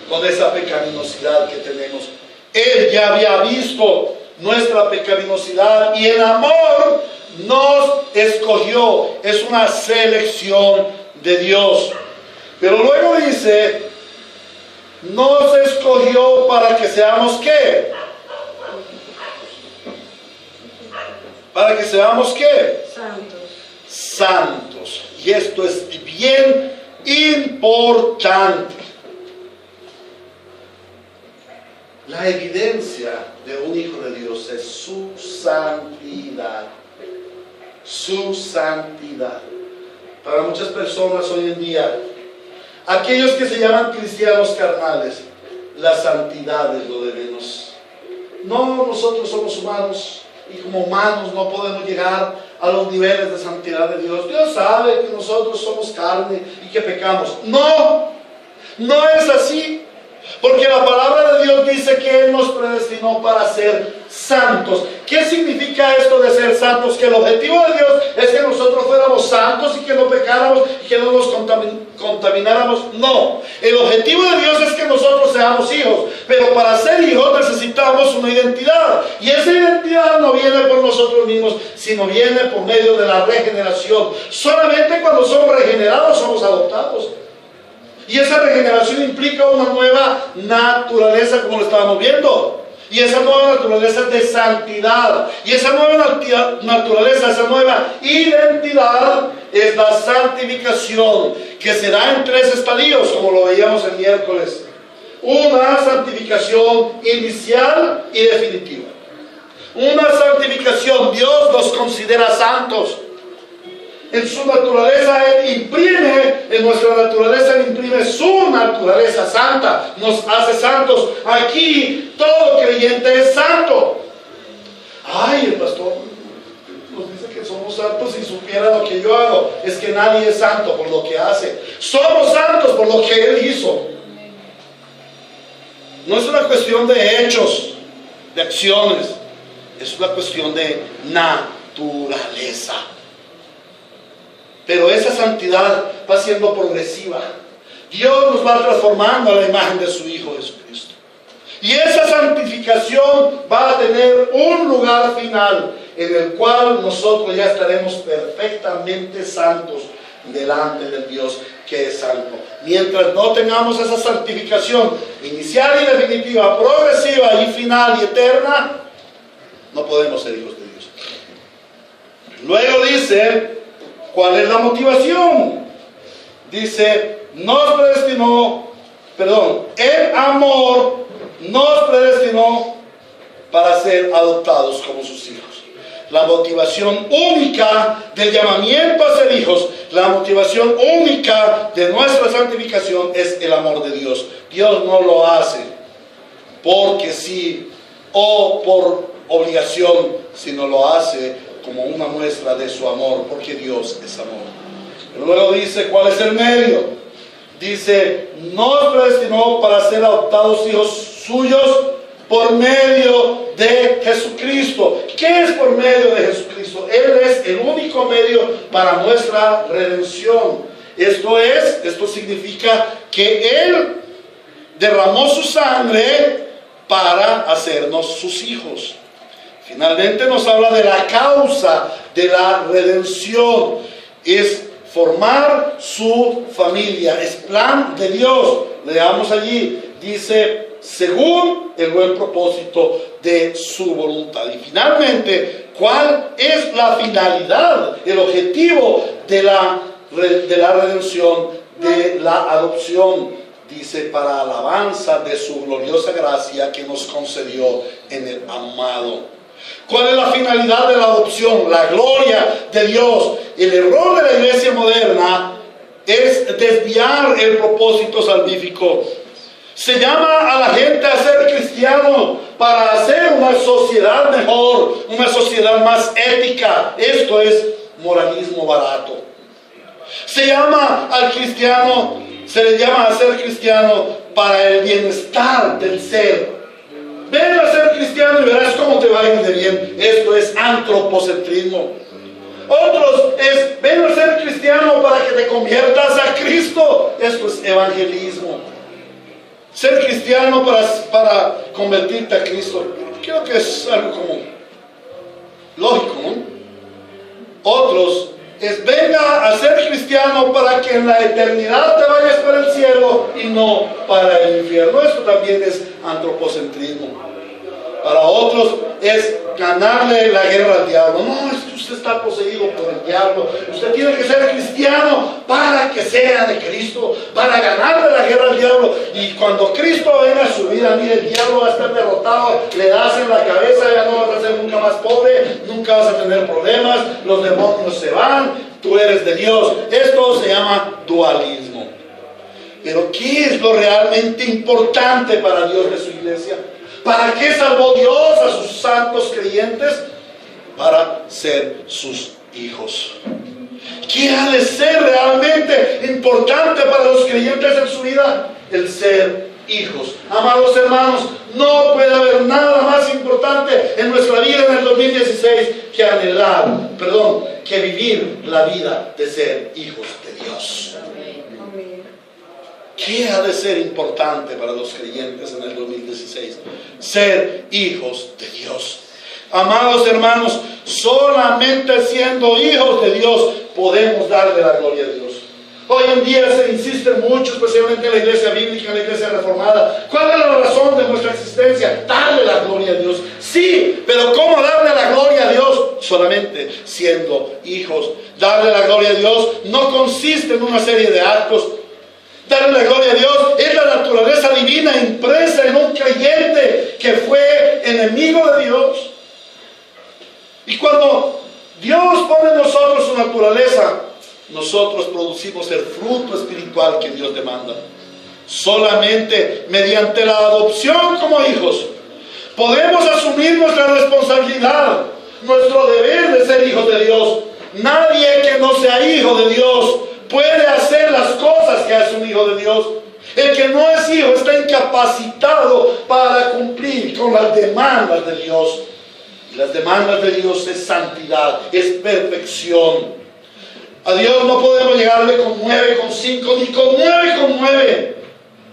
Con esa pecaminosidad que tenemos, Él ya había visto nuestra pecaminosidad y en amor nos escogió. Es una selección de Dios. Pero luego dice, nos escogió para que seamos ¿qué? Para que seamos ¿qué? Santos. Y esto es bien importante. La evidencia de un hijo de Dios es su santidad. Su santidad. Para muchas personas hoy en día, aquellos que se llaman cristianos carnales, la santidad es lo de menos. No, nosotros somos humanos y como humanos no podemos llegar a los niveles de santidad de Dios. Dios sabe que nosotros somos carne y que pecamos. No, no es así. Porque la palabra de Dios dice que Él nos predestinó para ser santos. ¿Qué significa esto de ser santos? Que el objetivo de Dios es que nosotros fuéramos santos y que no pecáramos y que no nos contamináramos. No, el objetivo de Dios es que nosotros seamos hijos. Pero para ser hijos necesitamos una identidad. Y esa identidad no viene por nosotros mismos, sino viene por medio de la regeneración. Solamente cuando somos regenerados somos adoptados. Y esa regeneración implica una nueva naturaleza, como lo estábamos viendo. Y esa nueva naturaleza de santidad, y esa nueva naturaleza, esa nueva identidad es la santificación, que se da en 3 estadios, como lo veíamos el miércoles. Una santificación inicial y definitiva. Una santificación, Dios nos considera santos. En su naturaleza Él imprime, en nuestra naturaleza Él imprime su naturaleza santa, nos hace santos. Aquí todo creyente es santo. Ay, el pastor nos dice que somos santos y supiera lo que yo hago. Es que nadie es santo por lo que hace. Somos santos por lo que Él hizo. No es una cuestión de hechos, de acciones, es una cuestión de naturaleza. Pero esa santidad va siendo progresiva. Dios nos va transformando a la imagen de su Hijo Jesucristo. Y esa santificación va a tener un lugar final en el cual nosotros ya estaremos perfectamente santos delante del Dios que es santo. Mientras no tengamos esa santificación inicial y definitiva, progresiva y final y eterna, no podemos ser hijos de Dios. Luego dice, ¿cuál es la motivación? Dice, el amor nos predestinó para ser adoptados como sus hijos. La motivación única del llamamiento a ser hijos, la motivación única de nuestra santificación es el amor de Dios. Dios no lo hace porque sí o por obligación, sino lo hace como una muestra de su amor, porque Dios es amor. Luego dice, ¿cuál es el medio? Dice, nos predestinó para ser adoptados hijos suyos por medio de Jesucristo. ¿Qué es por medio de Jesucristo? Él es el único medio para nuestra redención. Esto significa que Él derramó su sangre para hacernos sus hijos. Finalmente nos habla de la causa de la redención. Es formar su familia, es plan de Dios. Leamos allí, dice, según el buen propósito de su voluntad. Y finalmente, ¿cuál es la finalidad, el objetivo de la redención, de la adopción? Dice, para alabanza de su gloriosa gracia que nos concedió en el amado. ¿Cuál es la finalidad de la adopción? La gloria de Dios. El error de la iglesia moderna es desviar el propósito salvífico. Se llama a la gente a ser cristiano para hacer una sociedad mejor, una sociedad más ética. Esto es moralismo barato. Se llama al cristiano, se le llama a ser cristiano para el bienestar del ser. Ven a ser cristiano y verás cómo te va a ir de bien. Esto es antropocentrismo. Otros es, ven a ser cristiano para que te conviertas a Cristo. Esto es evangelismo. Ser cristiano para convertirte a Cristo. Creo que es algo como lógico, ¿no? Otros es, venga a ser cristiano para que en la eternidad te vayas para el cielo y no para el infierno. Esto también es antropocentrismo. Para otros es ganarle la guerra al diablo. No, es que usted está poseído por el diablo. Usted tiene que ser cristiano para que sea de Cristo, para ganarle la guerra al diablo. Y cuando Cristo venga a su vida, mire, el diablo va a estar derrotado, le das en la cabeza, ya no vas a ser nunca más pobre, nunca vas a tener problemas, los demonios se van, tú eres de Dios. Esto se llama dualismo. Pero ¿qué es lo realmente importante para Dios de su iglesia? ¿Para qué salvó Dios a sus santos creyentes? Para ser sus hijos. ¿Qué ha de ser realmente importante para los creyentes en su vida? El ser hijos. Amados hermanos, no puede haber nada más importante en nuestra vida en el 2016 que vivir la vida de ser hijos de Dios. ¿Qué ha de ser importante para los creyentes en el 2016? Ser hijos de Dios. Amados hermanos, solamente siendo hijos de Dios podemos darle la gloria a Dios. Hoy en día se insiste mucho, especialmente en la iglesia bíblica, en la iglesia reformada. ¿Cuál es la razón de nuestra existencia? Darle la gloria a Dios. Sí, pero ¿cómo darle la gloria a Dios? Solamente siendo hijos. Darle la gloria a Dios no consiste en una serie de actos. Darle la gloria a Dios es la naturaleza divina impresa en un creyente que fue enemigo de Dios. Y cuando Dios pone en nosotros su naturaleza, nosotros producimos el fruto espiritual que Dios demanda. Solamente mediante la adopción como hijos podemos asumir nuestra responsabilidad, nuestro deber de ser hijos de Dios. Nadie que no sea hijo de Dios puede hacer las cosas que hace un hijo de Dios. El que no es hijo está incapacitado para cumplir con las demandas de Dios. Y las demandas de Dios es santidad, es perfección. A Dios no podemos llegarle con 9,5 ni con 9,9.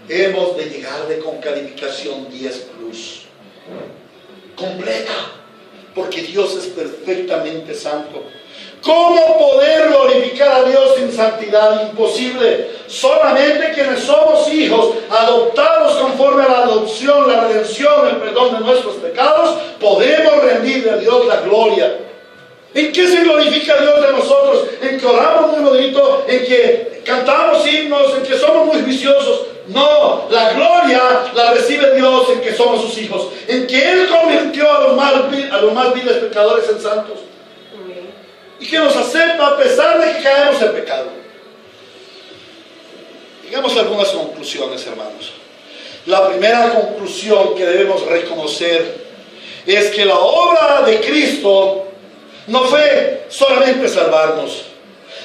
Hemos de llegarle con calificación 10 plus. Completa. Porque Dios es perfectamente santo. ¿Cómo poder glorificar a Dios sin santidad? Imposible. Solamente quienes somos hijos, adoptados conforme a la adopción, la redención, el perdón de nuestros pecados, podemos rendirle a Dios la gloria. ¿En qué se glorifica a Dios de nosotros? En que oramos muy bonito, en que cantamos himnos, en que somos muy viciosos. No, la gloria la recibe Dios en que somos sus hijos, en que Él convirtió a los más viles pecadores en santos. Y que nos acepta a pesar de que caemos en pecado. Digamos algunas conclusiones, hermanos. La primera conclusión que debemos reconocer es que la obra de Cristo no fue solamente salvarnos.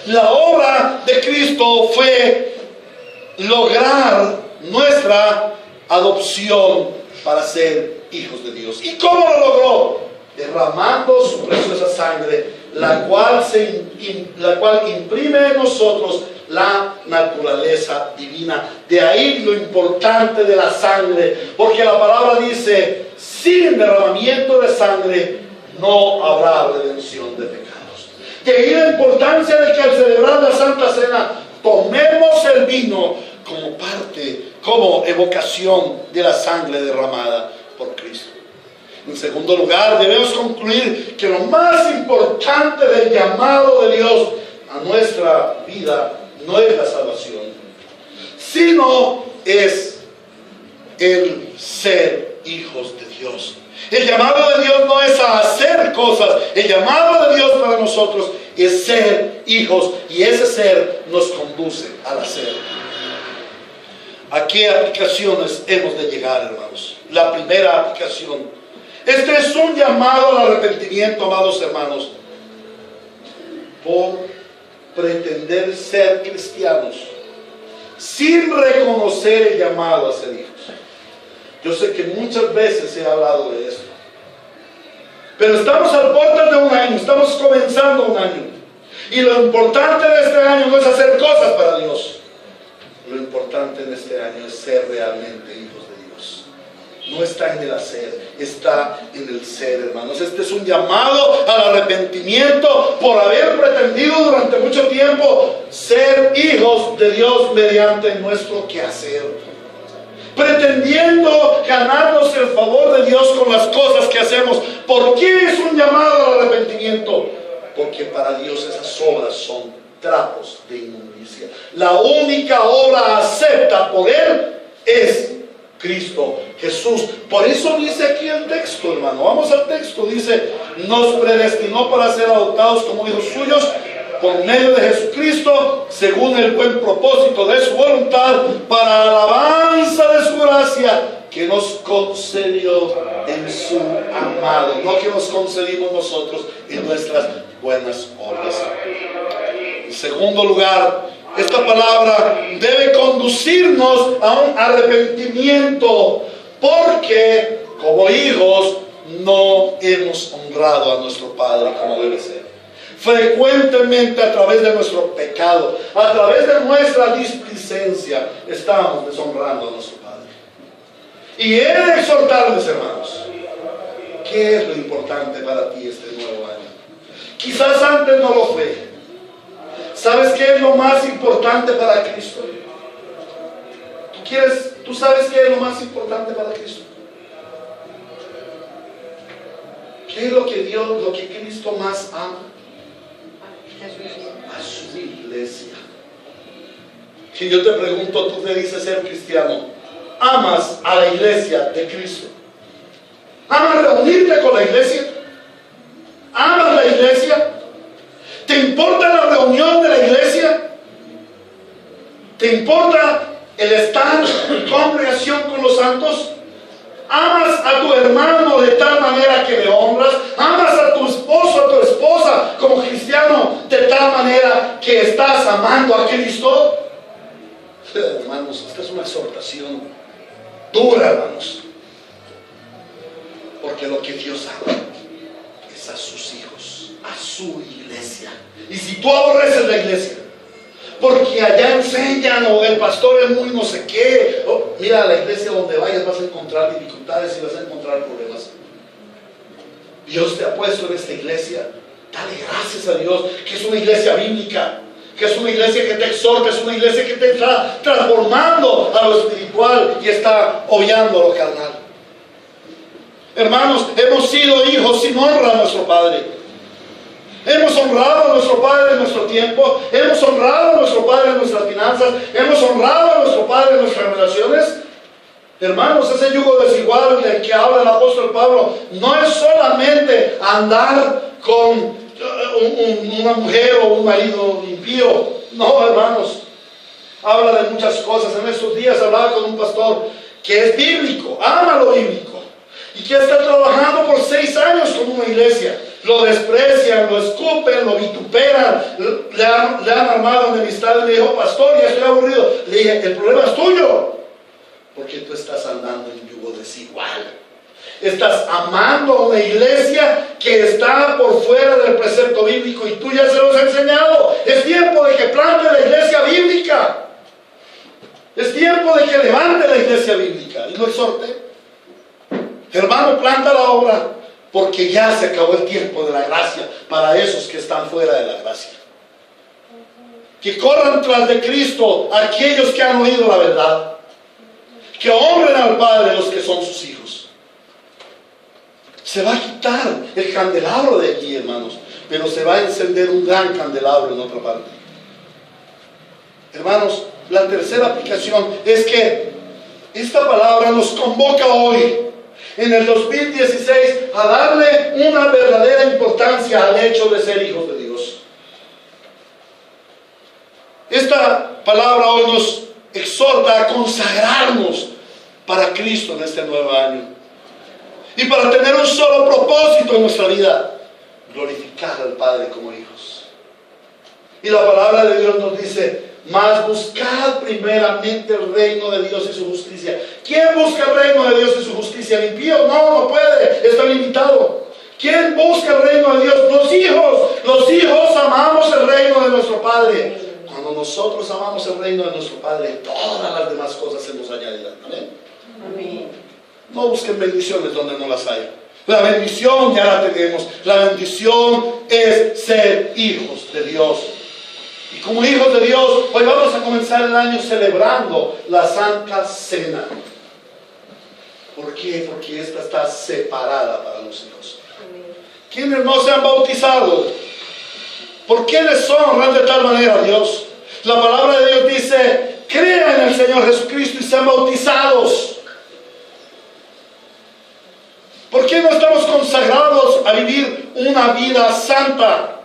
La obra de Cristo fue lograr nuestra adopción para ser hijos de Dios. ¿Y cómo lo logró? Derramando su preciosa sangre, la cual imprime en nosotros la naturaleza divina. De ahí lo importante de la sangre, porque la palabra dice: sin derramamiento de sangre no habrá redención de pecados. De ahí la importancia de que al celebrar la Santa Cena tomemos el vino como parte, como evocación de la sangre derramada por Cristo. En segundo lugar, debemos concluir que lo más importante del llamado de Dios a nuestra vida no es la salvación, sino es el ser hijos de Dios. El llamado de Dios no es a hacer cosas. El llamado de Dios para nosotros es ser hijos, y ese ser nos conduce al hacer. ¿A qué aplicaciones hemos de llegar, hermanos? La primera aplicación: este es un llamado al arrepentimiento, amados hermanos, por pretender ser cristianos sin reconocer el llamado a ser hijos. Yo sé que muchas veces he hablado de esto, pero estamos al puertas de un año, estamos comenzando un año, y lo importante de este año no es hacer cosas para Dios. Lo importante en este año es ser realmente hijos de Dios. No está en el hacer, está en el ser, hermanos. Este es un llamado al arrepentimiento por haber pretendido durante mucho tiempo ser hijos de Dios mediante nuestro quehacer, pretendiendo ganarnos el favor de Dios con las cosas que hacemos. ¿Por qué es un llamado al arrepentimiento? Porque para Dios esas obras son trapos de inmundicia. La única obra acepta por Él es Cristo Jesús. Por eso dice aquí el texto, hermano. Vamos al texto. Dice: nos predestinó para ser adoptados como hijos suyos por medio de Jesucristo, según el buen propósito de su voluntad, para alabanza de su gracia, que nos concedió en su amado. No que nos concedimos nosotros en nuestras buenas obras. En segundo lugar, esta palabra debe conducirnos a un arrepentimiento, porque como hijos no hemos honrado a nuestro Padre como debe ser. Frecuentemente, a través de nuestro pecado, a través de nuestra displicencia, estamos deshonrando a nuestro Padre. Y he de exhortarles, hermanos, ¿qué es lo importante para ti este nuevo año? Quizás antes no lo fue. ¿Sabes qué es lo más importante para Cristo? ¿Tú sabes qué es lo más importante para Cristo? ¿Qué es lo que Cristo más ama? A su iglesia. Si yo te pregunto, tú te dices ser cristiano, ¿amas a la iglesia de Cristo? ¿Amas reunirte con la iglesia? ¿Amas la iglesia? ¿Te importa la reunión de la iglesia? ¿Te importa el estar en congregación con los santos? ¿Amas a tu hermano de tal manera que le honras? ¿Amas a tu esposo, a tu esposa como cristiano de tal manera que estás amando a Cristo? Hermanos, esta es una exhortación dura, hermanos. Porque lo que Dios ama es a sus hijos, a su iglesia. Y si tú aborreces la iglesia, porque allá enseñan, o el pastor es muy no sé qué, mira, a la iglesia donde vayas vas a encontrar dificultades y vas a encontrar problemas. Dios te ha puesto en esta iglesia. Dale gracias a Dios que es una iglesia bíblica, que es una iglesia que te exhorta, es una iglesia que te está transformando a lo espiritual y está obviando lo carnal. Hermanos, hemos sido hijos sin honra a nuestro Padre. Hemos honrado a nuestro Padre en nuestro tiempo, hemos honrado a nuestro Padre en nuestras finanzas, hemos honrado a nuestro Padre en nuestras relaciones. Hermanos, ese yugo desigual del que habla el apóstol Pablo no es solamente andar con una mujer o un marido impío. No, hermanos, habla de muchas cosas. En estos días hablaba con un pastor que es bíblico, ama lo bíblico, y que está trabajando por 6 años con una iglesia. Lo desprecian, lo escupen, lo vituperan, le han armado enemistad. Y le dijo, pastor, ya estoy aburrido. Le dije, el problema es tuyo, porque tú estás andando en yugo desigual. Estás amando a una iglesia que está por fuera del precepto bíblico, y tú ya se los has enseñado. Es tiempo de que plante la iglesia bíblica. Es tiempo de que levante la iglesia bíblica y lo exhorte. Hermano, planta la obra, porque ya se acabó el tiempo de la gracia para esos que están fuera de la gracia. Que corran tras de Cristo aquellos que han oído la verdad. Que honren al Padre los que son sus hijos. Se va a quitar el candelabro de aquí, hermanos, pero se va a encender un gran candelabro en otra parte. Hermanos, la tercera aplicación es que esta palabra nos convoca hoy, en el 2016, a darle una verdadera importancia al hecho de ser hijos de Dios. Esta palabra hoy nos exhorta a consagrarnos para Cristo en este nuevo año, y para tener un solo propósito en nuestra vida: glorificar al Padre como hijos. Y la palabra de Dios nos dice: mas buscad primeramente el reino de Dios y su justicia. ¿Quién busca el reino de Dios y su justicia? ¿El impío? No puede, está limitado. ¿Quién busca el reino de Dios? Los hijos. Los hijos amamos el reino de nuestro Padre. Cuando nosotros amamos el reino de nuestro Padre, todas las demás cosas se nos añadirán. ¿Amén? Amén. No busquen bendiciones donde no las hay. La bendición ya la tenemos. La bendición es ser hijos de Dios. Y como hijos de Dios, hoy vamos a comenzar el año celebrando la Santa Cena. ¿Por qué? Porque esta está separada para los hijos. ¿Quiénes no se han bautizado? ¿Por qué les honran de tal manera a Dios? La palabra de Dios dice: crean en el Señor Jesucristo y sean bautizados. ¿Por qué no estamos consagrados a vivir una vida santa?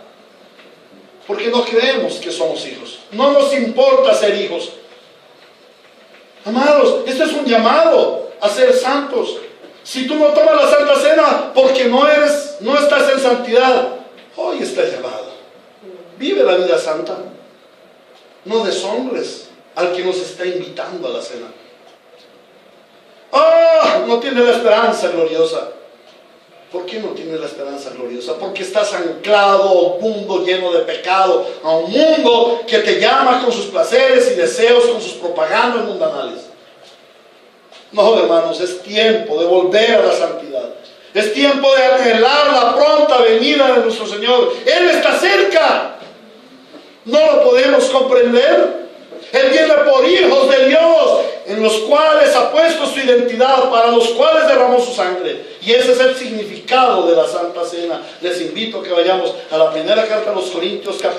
Porque no creemos que somos hijos. No nos importa ser hijos. Amados, este es un llamado a ser santos. Si tú no tomas la Santa Cena porque no estás en santidad, hoy está llamado. Vive la vida santa. No deshonres al que nos está invitando a la cena. No tiene la esperanza gloriosa. ¿Por qué no tienes la esperanza gloriosa? Porque estás anclado a un mundo lleno de pecado, a un mundo que te llama con sus placeres y deseos, con sus propagandas mundanales. No, hermanos, es tiempo de volver a la santidad. Es tiempo de anhelar la pronta venida de nuestro Señor. Él está cerca. No lo podemos comprender. Él viene por hijos de Dios, en los cuales ha puesto su identidad, para los cuales derramó su sangre. Y ese es el significado de la Santa Cena. Les invito a que vayamos a la primera carta a los Corintios, capítulo